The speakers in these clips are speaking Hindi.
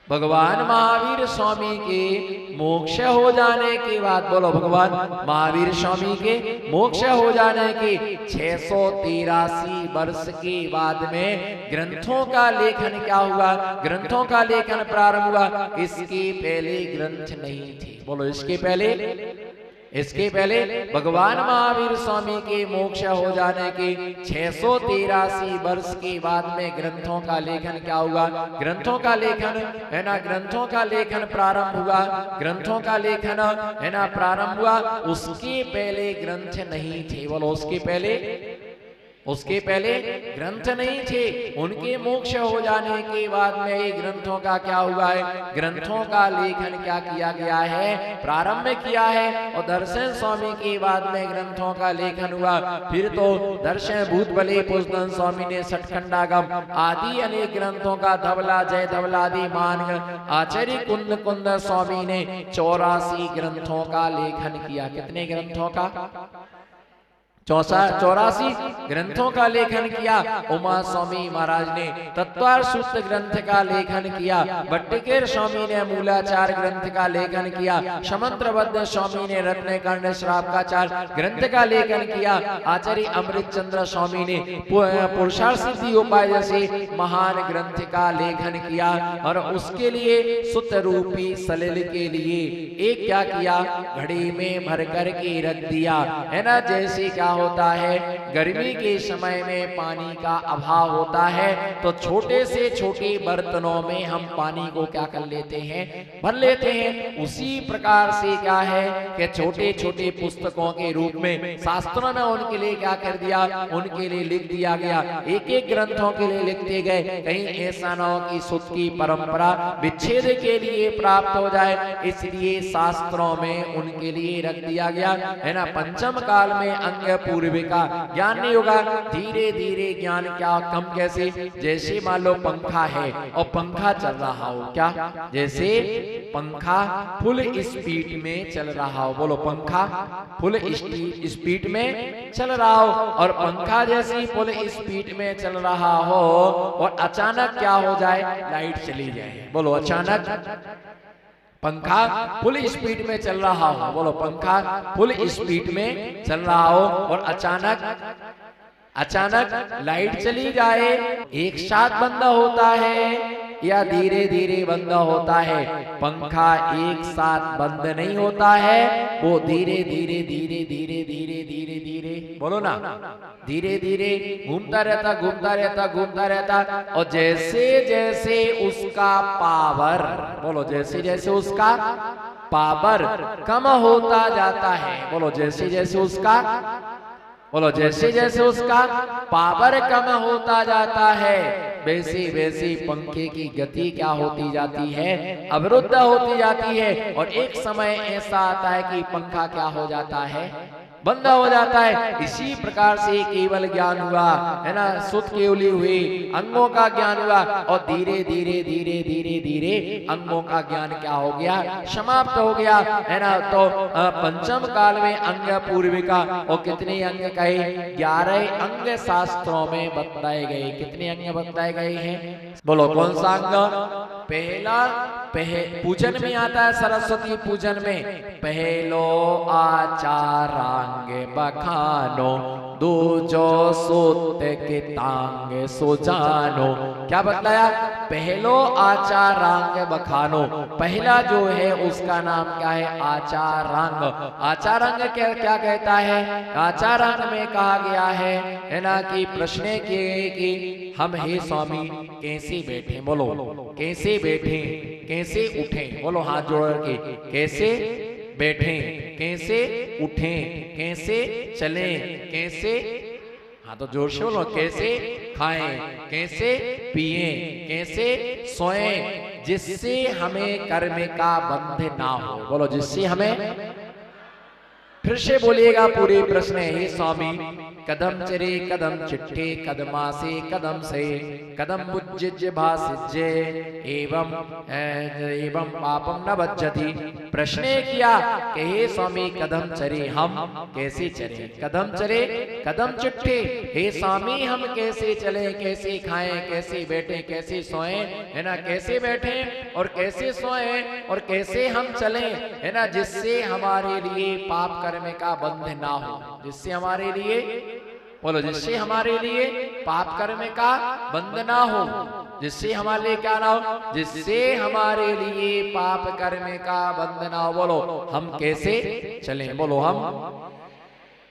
भगवान महावीर स्वामी के मोक्ष हो जाने के बाद, बोलो भगवान महावीर स्वामी के मोक्ष हो जाने के 683 वर्ष के बाद में ग्रंथों का लेखन क्या हुआ, ग्रंथों का लेखन प्रारंभ हुआ। इसके पहले ग्रंथ नहीं थे। बोलो इसके पहले भगवान महावीर स्वामी के मोक्ष हो जाने के 683 वर्ष के बाद में ग्रंथों का लेखन क्या हुआ, ग्रंथों का लेखन है ना, ग्रंथों का लेखन प्रारंभ हुआ, ग्रंथों का लेखन है ना प्रारंभ हुआ। उसके पहले ग्रंथ नहीं थे। बोलो उसके पहले ग्रंथ नहीं थे। उनके मोक्ष हो जाने के बाद में ये ग्रंथों का क्या हुआ है, ग्रंथों का लेखन क्या किया गया है, प्रारंभ किया है। और दर्शन स्वामी के बाद में ग्रंथों का लेखन हुआ। फिर तो दर्शन भूत बले पुष्पन स्वामी ने सठखंडागम आदि अनेक ग्रंथों का धवला जय धवलादि मान आचार्य कुंद स्वामी ने 84 ग्रंथों का लेखन किया। कितने ग्रंथों का? 84 ग्रंथों का लेखन किया। उमा स्वामी महाराज ने तत्वार सूत्र ग्रंथ का लेखन किया। भट्टिकेर स्वामी ने मूलाचार ग्रंथ का लेखन किया। समंत्रबद्ध स्वामी ने रत्नकर्ण श्रावकाचार ग्रंथ का लेखन किया। आचार्य अमृत चंद्र स्वामी ने पुरुषार्थ सिद्धि उपाय जैसे महान ग्रंथ का लेखन किया। और उसके लिए सुत रूपी सलिल के लिए एक क्या किया, घड़ी में भर कर के रख दिया है ना। जैसे क्या होता है, गर्मी के समय में पानी का अभाव होता है तो छोटे से छोटे बर्तनों में हम पानी को क्या कर लेते हैं, भर लेते हैं। उसी प्रकार से क्या है कि छोटे छोटे पुस्तकों के रूप में शास्त्रों में उनके लिए क्या कर दिया, उनके लिए लिख दिया गया। एक एक ग्रंथों के लिए लिखते गए। कहीं ऐसा न हो कि सुत की परंपरा विच्छेद के लिए प्राप्त हो जाए, इसलिए शास्त्रों में उनके लिए रख दिया गया है ना। पंचम काल में अंग पूर्विका ज्ञान नहीं होगा। धीरे धीरे ज्ञान क्या कम, कैसे, जैसे मान लो पंखा है और पंखा चल रहा हो, क्या, जैसे पंखा फुल स्पीड में चल रहा हो। बोलो पंखा फुल स्पीड में चल रहा हो। और पंखा जैसे फुल स्पीड में चल रहा हो और अचानक क्या हो जाए, लाइट चली जाए। बोलो अचानक पंखा फुल स्पीड में चल रहा हो। बोलो पंखा फुल स्पीड में चल रहा हो और अचानक लाइट चली जाए। एक साथ बंद होता है या धीरे धीरे बंद होता है? पंखा एक साथ बंद नहीं होता है, वो धीरे धीरे धीरे धीरे धीरे धीरे धीरे, बोलो ना, धीरे धीरे घूमता रहता। और जैसे जैसे उसका पावर, बोलो जैसे जैसे उसका पावर कम होता जाता है, बोलो जैसे जैसे उसका, बोलो जैसे जैसे उसका पावर कम होता जाता है, वैसे वैसे पंखे की गति क्या होती जाती है, अवरुद्ध होती जाती है। और एक समय ऐसा आता है कि पंखा क्या हो जाता है, बंद हो जाता है। इसी प्रकार से केवल ज्ञान हुआ है ना, सुत केवली हुई, अंगों का ज्ञान हुआ और धीरे धीरे धीरे धीरे धीरे अंगों का ज्ञान क्या हो गया, समाप्त हो गया है ना। तो पंचम काल में अंग पूर्विका, और कितने अंग कहे, 11 अंग शास्त्रों में बताए गए। कितने अंग बताए गए हैं, बोलो कौन सा अंग? पहला पूजन में आता है, सरस्वती पूजन में पहलो आचारांग बखानो, दूजो सूत के तांग सो जानो। क्या बतलाया? पहलो आचारांग बखानो, पहला जो है उसका नाम क्या है, आचारांग। आचारांग क्या कहता है? आचारांग में कहा गया है ना कि प्रश्न किए कि हम हे स्वामी कैसे बैठे, बोलो कैसे बैठे, कैसे उठे, बोलो हाथ जोड़ के, कैसे बैठे, कैसे उठे, कैसे चले, कैसे, हाँ तो जोर से बोलो, कैसे खाएं, कैसे पिए, कैसे सोएं, जिससे हमें कर्म का बंध ना हो। बोलो जिससे हमें, फिर से बोलिएगा पूरे प्रश्न, हे स्वामी कदम चरे कदम चिट्ठे, कदमा से कदम से, कदम बुज्जिज्य भासिज्य, एवं पापम न बज्जति। प्रश्न किया कि हे स्वामी कदम चरे हम कैसे चले, कदम चरे कदम चिट्ठे, हे स्वामी हम कैसे चले, कैसे खाएं, कैसे बैठे, कैसे सोएं, है ना, कैसे बैठे और कैसे सोएं और कैसे हम चले, है ना, जिससे हमारे लिए पाप कर्म का बंध ना हो, जिससे हमारे लिए, बोलो, जिससे हमारे लिए पाप कर्म का बंध ना हो, जिससे हमारे लिए क्या ना हो, जिससे हमारे लिए पाप कर्म का बंध ना हो। बोलो हम कैसे चलें, बोलो हम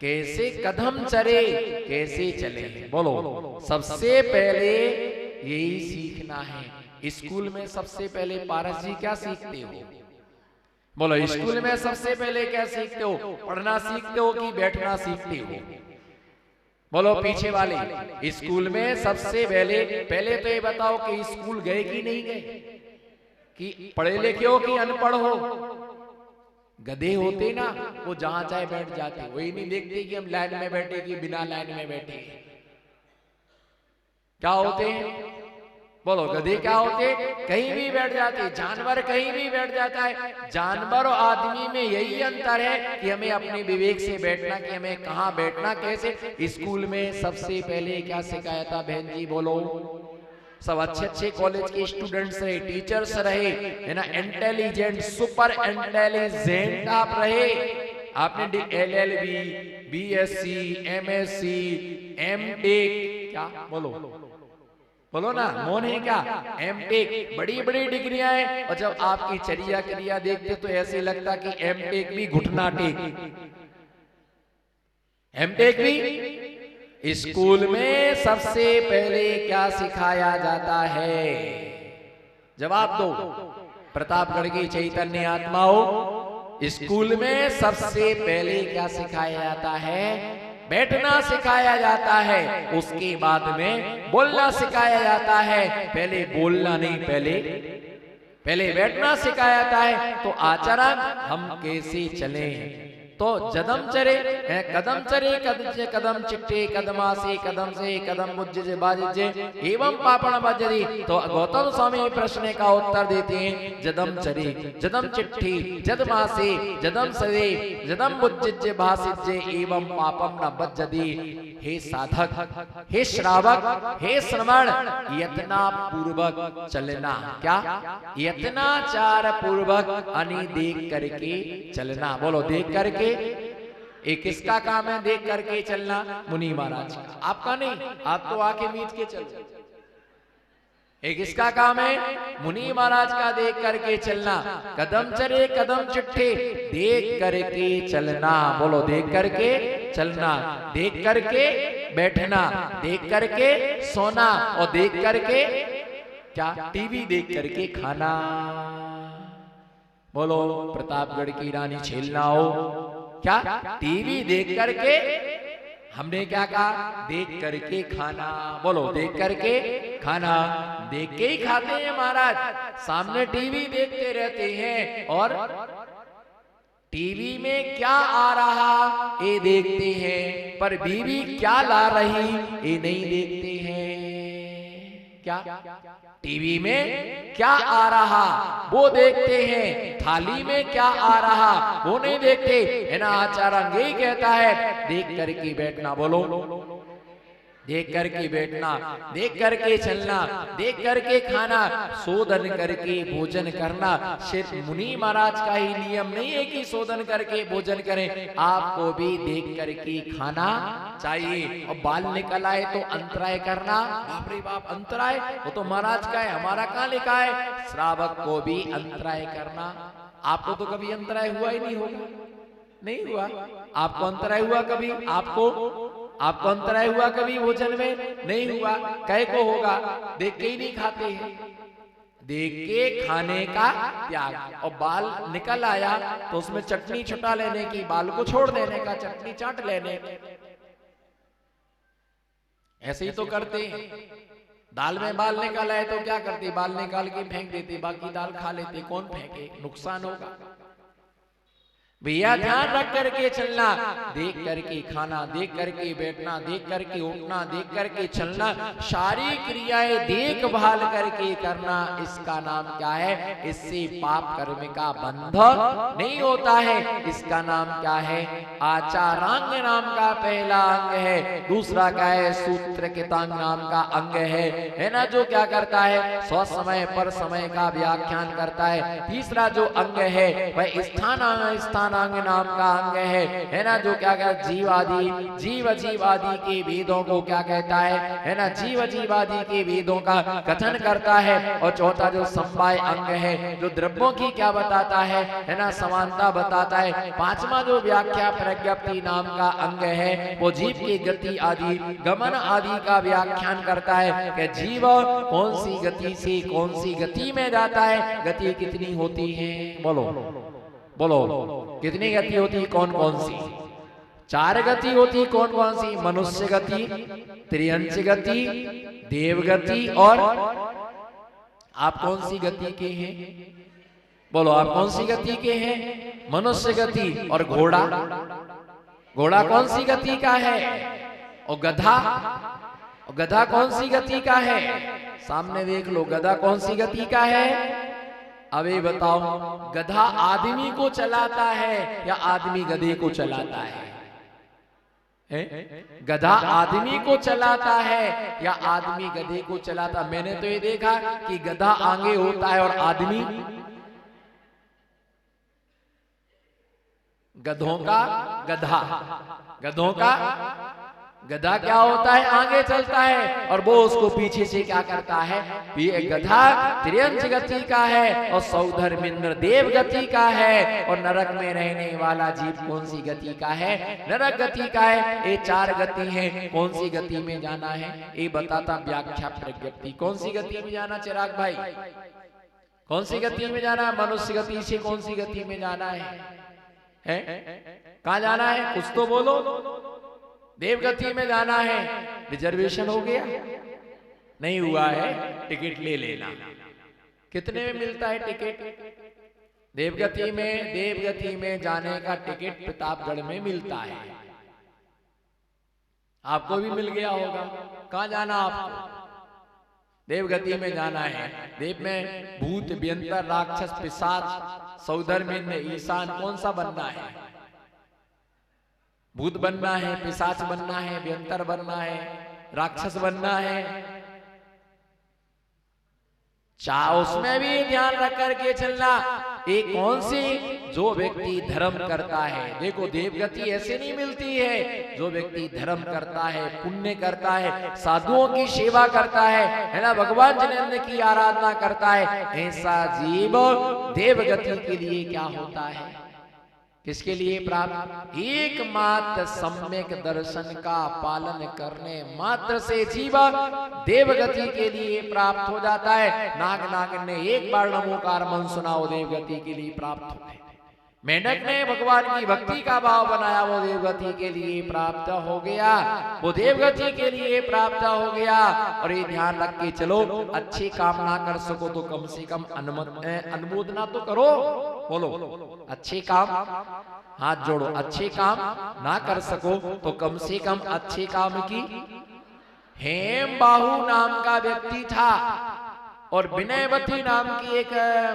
कैसे कदम चले, कैसे चले। बोलो सबसे पहले यही सीखना है। स्कूल में सबसे पहले पारस जी क्या सीखते हो, बोलो स्कूल में सबसे पहले क्या सीखते हो, पढ़ना सीखते हो कि बैठना सीखते हो, बोलो पीछे वाले। स्कूल में सबसे पहले तो ये बताओ कि स्कूल गए कि नहीं गए, कि पढ़े लिखे हो कि अनपढ़ हो। गधे होते ना, वो जहां चाहे बैठ जाते, वही नहीं देखते कि हम लाइन में बैठे कि बिना लाइन में बैठे। क्या होते हैं, बोलो गधे क्या होते, कहीं भी बैठ जाते। जानवर कहीं भी बैठ जाता है। जानवर और आदमी में यही अंतर है कि हमें अपने विवेक से बैठना, कि हमें कहाँ बैठना, कैसे। स्कूल में सबसे पहले क्या सिखाया था बहन जी, बोलो। सब अच्छे अच्छे कॉलेज के स्टूडेंट्स रहे, टीचर्स रहे, है ना, इंटेलिजेंट, सुपर इंटेलिजेंट आप रहे। आपने LLB, BSc, MSc, MTech, क्या बोलो, बोलो ना, मौन है क्या, MTech, बड़ी बड़ी डिग्रियां हैं। और जब आपकी चर्या क्रिया देखते तो ऐसे लगता कि MTech भी घुटना टेक, MTech भी। स्कूल में सबसे पहले क्या सिखाया जाता है, जवाब दो प्रतापगढ़ की चैतन्य आत्माओं। स्कूल में सबसे पहले क्या सिखाया जाता है, बैठना सिखाया जाता है। उसके बाद में बोलना सिखाया जाता है। पहले बोलना नहीं, पहले बैठना सिखाया जाता है। तो आचरण हम कैसे चले, तो जदम चरे कदम चरे, कदम चिट्टे, कदमासे कदम से कदम बुज्जे बाजे एवं पापण बजरी। तो गौतम स्वामी प्रश्न का उत्तर देते हैं, जदम चरे जदम चिट्ठी जदमासे जदम सरे जदम बुज्जे भासिजे एवं पापम न बज्जदी। हे साधक, हे श्रावक, हे श्रवण, यत्ना पूर्वक चलना, क्या यत्नाचार पूर्वक, अनि देख करके चलना। बोलो देख करके। एक किसका काम है देख करके चलना, मुनि महाराज का, आपका नहीं, आप तो आके मीच के चल। एक इसका काम है मुनि महाराज का, देख करके चलना। कदम चले कदम चिट्ठे, देख करके चलना। बोलो देख करके चलना, देख करके बैठना, देख करके सोना, और देख करके क्या, टीवी देख करके खाना। बोलो प्रतापगढ़ की रानी छेलना हो, क्या टीवी देख करके, हमने क्या कहा, देख करके खाना। बोलो देख करके खाना, देख के ही खाते हैं महाराज। सामने टीवी देखते रहते हैं और टीवी में क्या आ रहा ये देखते हैं, पर बीवी क्या ला रही ये नहीं देखते हैं। क्या टीवी में क्या आ रहा वो देखते हैं, थाली में क्या आ रहा वो नहीं देखते, है ना। आचार्य यही कहता है देख करके बैठना। बोलो देख करके बैठना, देख करके चलना, देख करके खाना, शोधन करके भोजन करना। सिर्फ मुनि महाराज का ही नियम नहीं है कि शोधन करके भोजन करें, आपको भी देख करके खाना चाहिए। और बाल निकल आए तो अंतराय करना, बाप रे बाप अंतराय, वो तो महाराज का है, हमारा कहाँ लिखा है। श्रावक को भी अंतराय करना। आपको तो कभी अंतराय हुआ ही नहीं होगा, नहीं हुआ। आपको अंतराय हुआ कभी, आपको अंतराय हुआ कभी भोजन में, नहीं हुआ। कह को होगा, देख के ही नहीं खाते हैं। देख के खाने का त्याग। और बाल निकल आया तो उसमें चटनी छुटा लेने की, बाल को छोड़ देने का, चटनी चाट लेने की। ऐसे ही तो करते हैं। दाल में बाल निकल आए तो क्या करते, बाल निकाल के फेंक देते, बाकी दाल खा लेते। कौन फेंके, नुकसान होगा। भैया ध्यान रख करके चलना, देख करके खाना, देख करके बैठना, देख करके उठना, देख करके चलना, सारी क्रियाएं देखभाल करके करना, इसका नाम क्या है? इससे पाप कर्म का बंध नहीं होता है। इसका नाम क्या है? आचारांग नाम का पहला अंग है। दूसरा क्या है? सूत्रकृतांग नाम का अंग है ना, जो क्या करता है? स्व समय पर समय का व्याख्यान करता है। तीसरा जो अंग है वह स्थानांग नाम का अंग है ना, जो क्या कहता है? जीव आदि के वेदों को क्या कहता है ना? जीव आदि के वेदों का कथन करता है। और चौथा जो समवाय अंग है, जो द्रव्यों की क्या बताता है ना? समानता बताता है। पांचवा जो व्याख्या प्रज्ञप्ति नाम का अंग है, वो जीव की गति आदि गमन आदि का व्याख्यान करता है कि जीव कौन सी गति से कौन सी गति में जाता है, गति कितनी होती है? बोलो कितनी गति होती है? कौन कौन सी? 4 गति होती, कौन कौन सी? मनुष्य गति, त्रियंच गति, देव गति, और आप कौन सी गति के हैं? बोलो आप कौन सी गति के हैं? मनुष्य गति। और घोड़ा, घोड़ा कौन सी गति का है? और गधा कौन सी गति का है? सामने देख लो, गधा कौन सी गति का है? अब ये बताओ, गधा आदमी को चलाता है या आदमी गधे को चलाता है? गधा आदमी को चलाता है या आदमी गधे को चलाता? मैंने तो ये देखा कि गधा आगे होता है और आदमी गधों का गधा क्या होता है? आगे चलता है और वो उसको पीछे से क्या करता है? ये गधा त्रियंच गति का है और सौधर्मिंद्र देव गति का है। और नरक में रहने वाला जीव कौन सी गति का है? नरक गति का है। ये 4 गति है। कौन सी गति में जाना है ये बताता व्याख्या प्रज्ञप्ति। कौन सी गति में जाना चिराग भाई? कौन सी गति में जाना? मनुष्य गति से कौन सी गति में जाना है? कहाँ जाना है? कुछ तो बोलो। देव गति में जाना है। रिजर्वेशन हो गया? नहीं हुआ है? टिकट ले लेना। कितने में मिलता है टिकट? देवगति में जाने का टिकट प्रतापगढ़ में मिलता है। आपको भी मिल गया होगा। कहाँ जाना आपको? देवगति में जाना है। देव में भूत, व्यंतर, राक्षस, पिशाच, सौधर्मिंद्र, ईशान कौन सा बनना है? भूत बनना है, पिशाच बनना है, व्यंतर बनना है, राक्षस बनना है। उसमें भी ध्यान रख करके चलना। एक कौन सी? जो व्यक्ति धर्म करता है। देखो देवगति ऐसे नहीं मिलती है। जो व्यक्ति धर्म करता है, पुण्य करता है, साधुओं की सेवा करता है ना, भगवान जिनेंद्र की आराधना करता है, ऐसा जीव देवगति के लिए क्या होता है? किसके लिए प्राप्त? एकमात्र सम्यक दर्शन का पालन करने मात्र से जीव देवगति के लिए प्राप्त हो जाता है। नाग ने एक बार नमोकार मन सुनाओ, देवगति के लिए प्राप्त हो गए। मेंढक ने भगवान की भक्ति का भाव बनाया, वो देवगति के लिए प्राप्त हो गया, वो देवगति के लिए प्राप्त हो गया। और ये ध्यान रख के चलो, अच्छे काम ना कर सको तो कम से कम अनुमोदना तो करो। बोलो अच्छे काम, हाथ जोड़ो। अच्छे काम ना कर सको तो कम से कम अच्छे काम की। हेमबाहु नाम का व्यक्ति था और विनयवती नाम की एक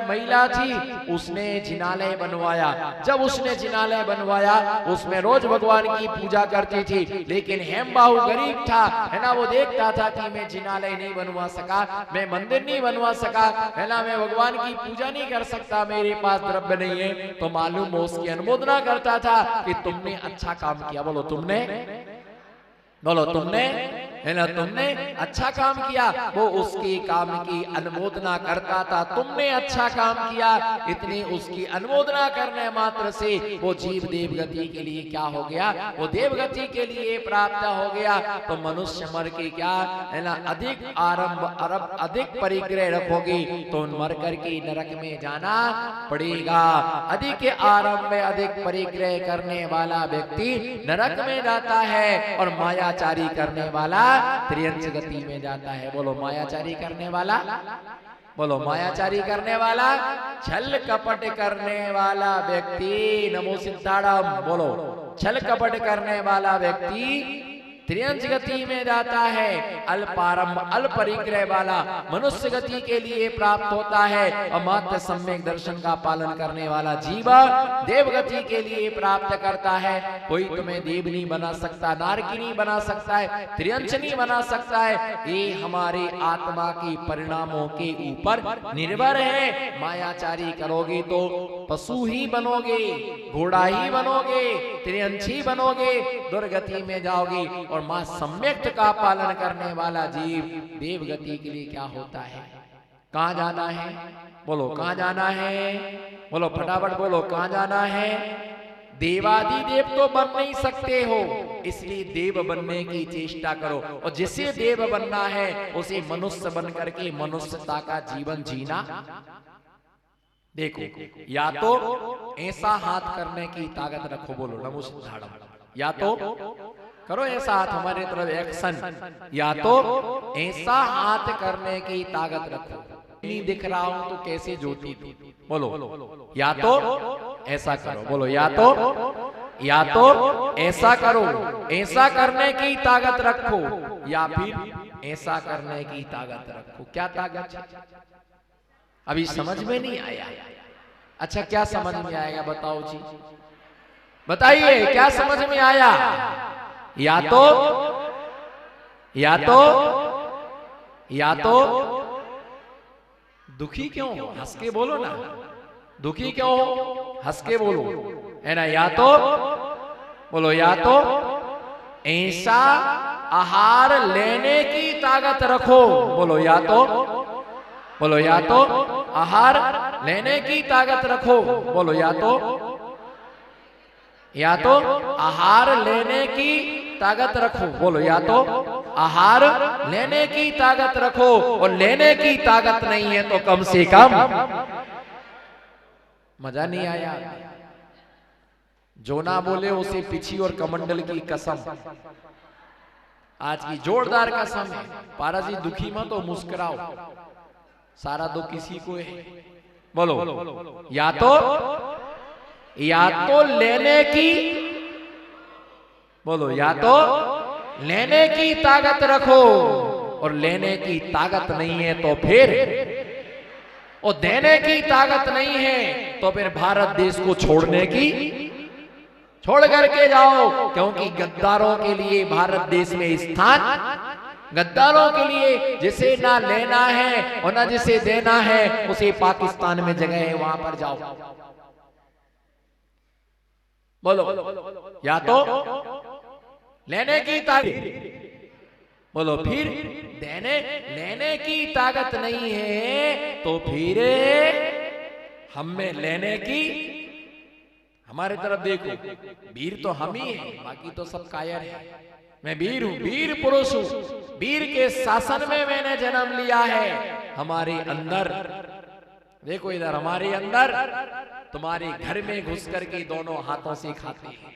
महिला थी, उसने जिनालय बनवाया। जब उसने जिनालय बनवाया, उसमें रोज भगवान की पूजा करती थी। लेकिन हेमबाहु गरीब था, है ना, वो देखता था कि मैं जिनालय नहीं बनवा सका, मैं मंदिर नहीं बनवा सका, है ना, मैं भगवान की पूजा नहीं कर सकता, मेरे पास द्रव्य नहीं है। तो मालूम हो उसकी अनुमोदना करता था कि तुमने अच्छा काम किया। बोलो तुमने है ना, तुमने अच्छा काम किया। वो उसके काम की अनुमोदना करता था, तुमने अच्छा काम किया। इतनी उसकी अनुमोदना करने मात्र से वो जीव देवगति के लिए क्या हो गया? वो देवगति के लिए प्राप्त हो गया। तो मनुष्य मर के क्या है ना, अधिक परिग्रह रखोगे तो मर करके नरक में जाना पड़ेगा। अधिक आरंभ में अधिक परिग्रह करने वाला व्यक्ति नरक में जाता है और मायाचारी करने वाला त्रियंच गति में जाता है। बोलो मायाचारी करने वाला बोलो मायाचारी करने वाला, छल कपट करने वाला व्यक्ति, नमो सिद्धाड़म, बोलो छल कपट करने वाला व्यक्ति त्रियंच गति में जाता है। अल्पारंभ अल्प परिग्रह वाला मनुष्य गति के लिए प्राप्त होता है और मात्र सम्यक दर्शन का पालन करने वाला जीव देव गति के लिए प्राप्त करता है। कोई तुम्हें देव नहीं बना सकता, नारकी नहीं बना सकता है, त्रियंच नहीं बना सकता है। ये हमारे आत्मा की परिणामों के ऊपर निर्भर है। मायाचारी करोगे तो पशु ही बनोगे, घोड़ा ही बनोगे, त्रियंच ही बनोगे, दुर्गति में जाओगे। और मां सम्यक का पालन करने वाला जीव देव गति के लिए क्या होता है? कहां जाना है? बोलो कहां जाना है? बोलो फटाफट बोलो कहां जाना है? देवादि देव तो बन नहीं सकते हो, इसलिए देव बनने की चेष्टा करो। और जिसे देव बनना है उसे मनुष्य बन करके मनुष्यता का जीवन जीना। देखो, या तो ऐसा हाथ करने की ताकत रखो, बोलो नमो सिद्धाड़म, या तो करो ऐसा हाथ हमारे तरफ एक्शन, या तो ऐसा हाथ करने की ताकत रखो। नहीं दिख रहा हूं तो कैसे ज्योति दो, बोलो या तो ऐसा करो, बोलो या तो ऐसा करो, ऐसा करने की ताकत रखो, या फिर ऐसा करने की ताकत रखो। क्या ताकत? अभी समझ में नहीं आया। अच्छा क्या समझ में आएगा बताओ जी, बताइए क्या समझ में आया? या तो दुखी क्यों? हंस के बोलो ना, दुखी क्यों? हंस के बोलो, है ना? या तो बोलो, या तो ऐसा आहार लेने की ताकत रखो, बोलो या तो, बोलो या तो आहार लेने की ताकत रखो, बोलो या तो आहार लेने की ताकत रखो, बोलो या तो आहार लेने की ताकत रखो। और लेने की ताकत नहीं है तो कम से कम, मजा नहीं आया? जो ना बोले उसे पिछी और कमंडल की कसम, आज की जोरदार कसम है। पारा जी दुखी मत हो, मुस्कुराओ, सारा दुख किसी को है। बोलो या तो लेने की, बोलो या तो लेने की ताकत रखो, और लेने की ताकत नहीं है तो फिर, और देने की ताकत नहीं है तो फिर भारत देश को छोड़ करके जाओ। क्योंकि गद्दारों के लिए भारत देश में स्थान, गद्दारों के लिए जिसे ना लेना है और ना जिसे देना है उसे पाकिस्तान में जगह है, वहां पर जाओ। बोलो या तो लेने की ताकत, बोलो फिर लेने की ताकत नहीं है तो फिर हम में लेने की, हमारे तरफ देखो, वीर तो हम ही हैं, बाकी तो सब कायर है। मैं वीर हूं, वीर पुरुष हूं, वीर के शासन में मैंने जन्म लिया है। हमारे अंदर देखो, इधर हमारे अंदर, तुम्हारे घर में घुस करके दोनों हाथों से खाते हैं।